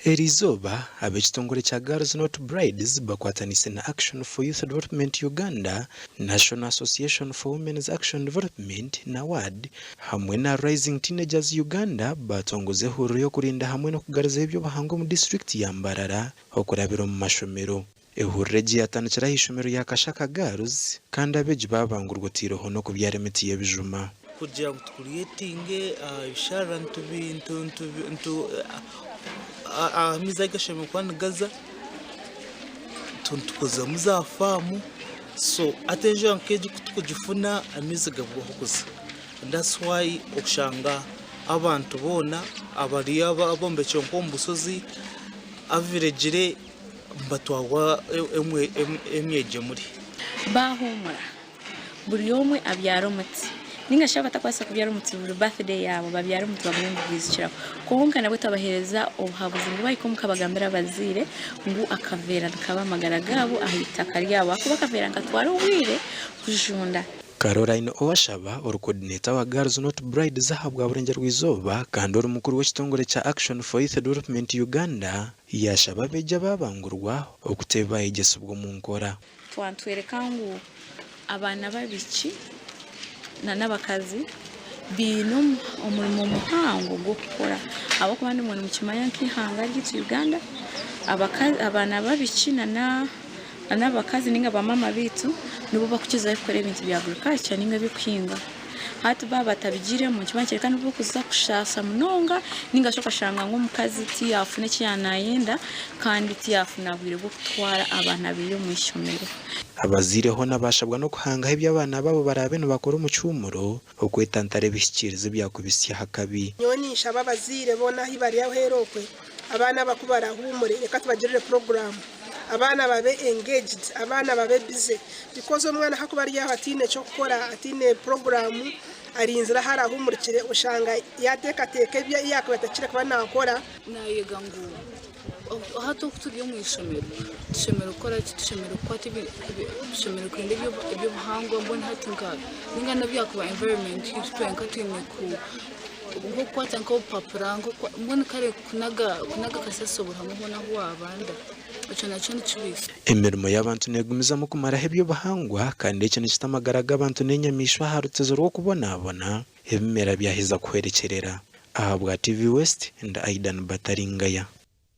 Erizoba ab'ekitongole kya Girls Not Brides bakwatanise na Action for Youth Development Uganda, National Association for Women's Action Development na WAD hamwe na Rising Teenagers Uganda batongoze huriro yo kurinda hamwe no kugaragaza eby'obuhangwa mu district ya Mbarara okurabira mu mashomero. Ehurire giyatanukiraho ishomero ya Kashaka Girls kandi Abeegi babangurwa tiroho no kubyara emiti y'ebijuma kugira ngo tukuriyetinge ibishara ntu amiza igashema kwana gaza tuntukoza muzafamu so atejo nkeje kutukujifuna amiza gabwo kuza. That's why okushanga abantu bona abari abombe cyonko mbusozi averagire mbatwawa emweje muri bahumura buri yomwe abyara umuti ninga shaba takwasa kubyara umuti buri birthday yabo babyara umuti bagomba kwizikira konka nabwe tabahereza obuhabuzi ngo bayiko mukabagambira abazire ngo akavera kabamagara gabo ahita karyabo akuba kavera ngatwara ubwire kujunda. Caroline Owashaba coordinator wa Girls Not Brides zahabwa burenge rw'izoba kandi uri mukuru w'ekitongole kya Action for Youth Development Uganda yashaba Abeegi babangurwa okuteba igesubwo mu nkora twantwereka ngo abana babiki na n'abakazi bino umurimo muhango gwo gukora abo kubandi umuntu mu kimanya nk'ihanga ry'U Uganda abana babiki na n'abakazi ninga bamama bitu nibo bakukiza gukora ibintu bya agriculture ninga bikwinga hati baba tabigire mu kibanje kandi ubu kuza kushasa munonga ninga shoka shanga ngo mukazi tiyafu n'ikyanayenda kandi tiyafu nabwire bwo gutwara abana biyo mu ishomero. Abazireho nabashabwa no kuhanga ibyo abana babo barabe no bakora umucumuro okwetantare bishikirize byakubisya hakabi nyonisha babazire bona hibari yaho herokwe abana bakubara humure reka tubagirire program abana babe engaged abana babe busy because umwana hakubari yaho atine cyo gukora atine program arinzira harahumurikire ushanga yatekateka ibyo yakwetakire kuba nakora nayega ngo hato kutugiye mu ishomero ukora ishomero kwati ishomero kwinde ibyo buhangwa mbona hatinga ninga nabyakuba environment y'itwenka twine ku ngo kwata nko papura ngo mbona kare kunaga kasasobora mubona ho abanda cyane cyubise emirimo y'abantu negumiza mu kumara hebyo bahangwa kandi ikintu kitamagaraga abantu n'enyamishwa harutezo rwo kubonabona ebimera byahiza kwerekerera ahabwa TV West and Aidan Bataringaya.